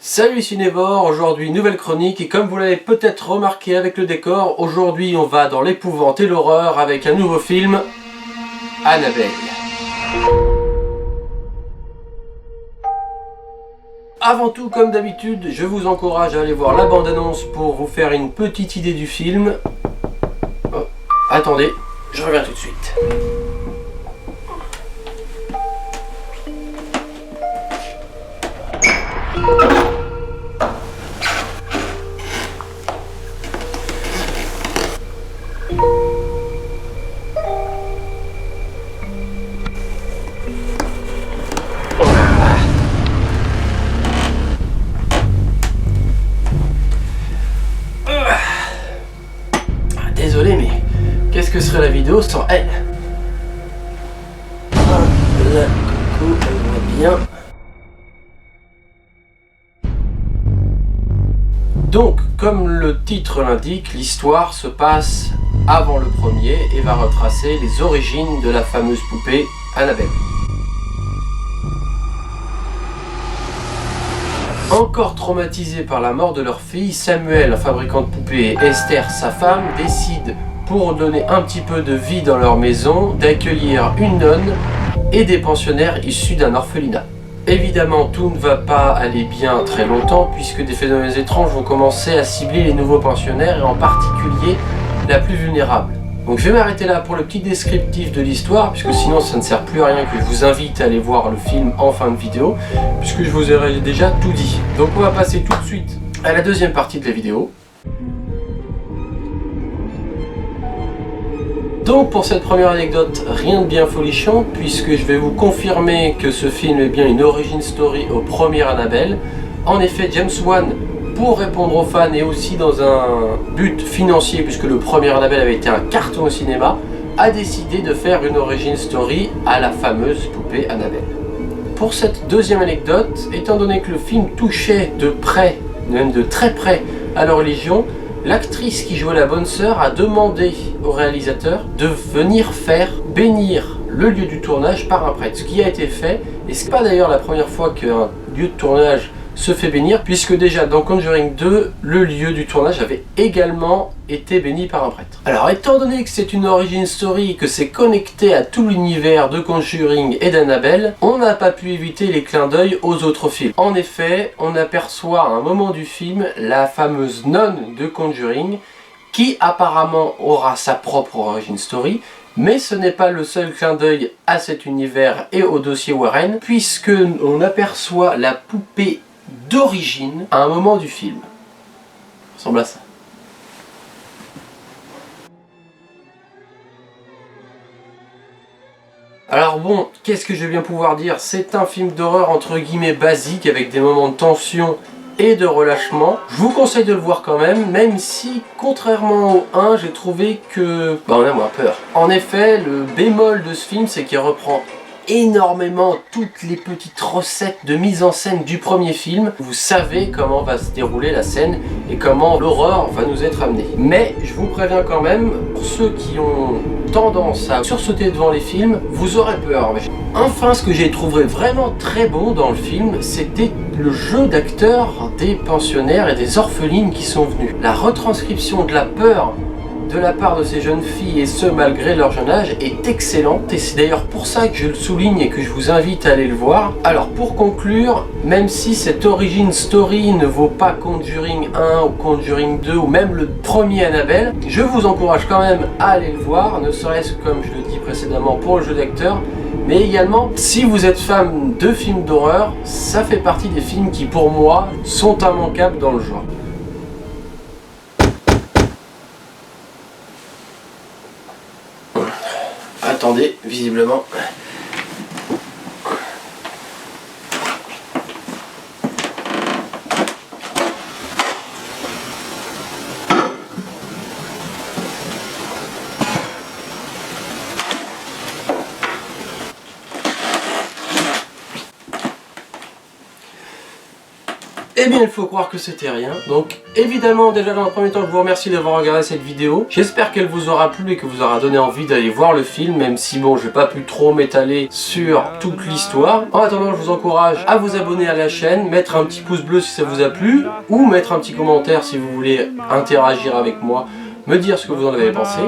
Salut Cinévore, aujourd'hui nouvelle chronique et comme vous l'avez peut-être remarqué avec le décor, aujourd'hui on va dans l'épouvante et l'horreur avec un nouveau film, Annabelle. Avant tout, comme d'habitude, je vous encourage à aller voir la bande-annonce pour vous faire une petite idée du film. Oh, attendez, je reviens tout de suite. Désolé, mais qu'est-ce que serait la vidéo sans elle? Là, coucou, elle va bien. Donc, comme le titre l'indique, l'histoire se passe avant le premier et va retracer les origines de la fameuse poupée Annabelle. Encore traumatisés par la mort de leur fille, Samuel, un fabricant de poupées, et Esther, sa femme, décident, pour donner un petit peu de vie dans leur maison, d'accueillir une nonne et des pensionnaires issus d'un orphelinat. Évidemment, tout ne va pas aller bien très longtemps puisque des phénomènes étranges vont commencer à cibler les nouveaux pensionnaires et en particulier la plus vulnérable. Donc je vais m'arrêter là pour le petit descriptif de l'histoire puisque sinon ça ne sert plus à rien que je vous invite à aller voir le film en fin de vidéo puisque je vous aurai déjà tout dit. Donc on va passer tout de suite à la deuxième partie de la vidéo. Donc pour cette première anecdote, rien de bien folichon puisque je vais vous confirmer que ce film est bien une origin story au premier Annabelle. En effet, James Wan, pour répondre aux fans et aussi dans un but financier puisque le premier Annabelle avait été un carton au cinéma, a décidé de faire une origin story à la fameuse poupée Annabelle. Pour cette deuxième anecdote, étant donné que le film touchait de près, même de très près, à la religion, l'actrice qui jouait la bonne sœur a demandé au réalisateur de venir faire bénir le lieu du tournage par un prêtre, ce qui a été fait, et c'est pas d'ailleurs la première fois qu'un lieu de tournage se fait bénir, puisque déjà dans Conjuring 2, le lieu du tournage avait également été béni par un prêtre. Alors étant donné que c'est une origin story, que c'est connecté à tout l'univers de Conjuring et d'Annabelle, on n'a pas pu éviter les clins d'œil aux autres films. En effet, on aperçoit à un moment du film la fameuse nonne de Conjuring, qui apparemment aura sa propre origin story, mais ce n'est pas le seul clin d'œil à cet univers et au dossier Warren, puisque on aperçoit la poupée d'origine à un moment du film. Ça ressemble à ça. Alors bon, qu'est-ce que je vais bien pouvoir dire? C'est un film d'horreur entre guillemets basique avec des moments de tension et de relâchement. Je vous conseille de le voir quand même si, contrairement au 1, j'ai trouvé que... on a moins peur. En effet, le bémol de ce film, c'est qu'il reprend énormément toutes les petites recettes de mise en scène du premier film. Vous savez comment va se dérouler la scène et comment l'horreur va nous être amenée. Mais je vous préviens quand même, pour ceux qui ont tendance à sursauter devant les films, vous aurez peur. Enfin, ce que j'ai trouvé vraiment très bon dans le film, c'était le jeu d'acteurs des pensionnaires et des orphelines qui sont venus. La retranscription de la peur de la part de ces jeunes filles, et ce malgré leur jeune âge, est excellente, et c'est d'ailleurs pour ça que je le souligne et que je vous invite à aller le voir. Alors pour conclure, même si cette origin story ne vaut pas Conjuring 1 ou Conjuring 2 ou même le premier Annabelle, je vous encourage quand même à aller le voir, ne serait-ce que comme je le dis précédemment pour le jeu d'acteur, mais également si vous êtes fan de films d'horreur, ça fait partie des films qui pour moi sont immanquables dans le genre. Attendez, visiblement. Eh bien il faut croire que c'était rien. Donc évidemment déjà dans un premier temps je vous remercie d'avoir regardé cette vidéo. J'espère qu'elle vous aura plu et que vous aura donné envie d'aller voir le film, même si bon j'ai pas pu trop m'étaler sur toute l'histoire. En attendant je vous encourage à vous abonner à la chaîne, mettre un petit pouce bleu si ça vous a plu, ou mettre un petit commentaire si vous voulez interagir avec moi, me dire ce que vous en avez pensé.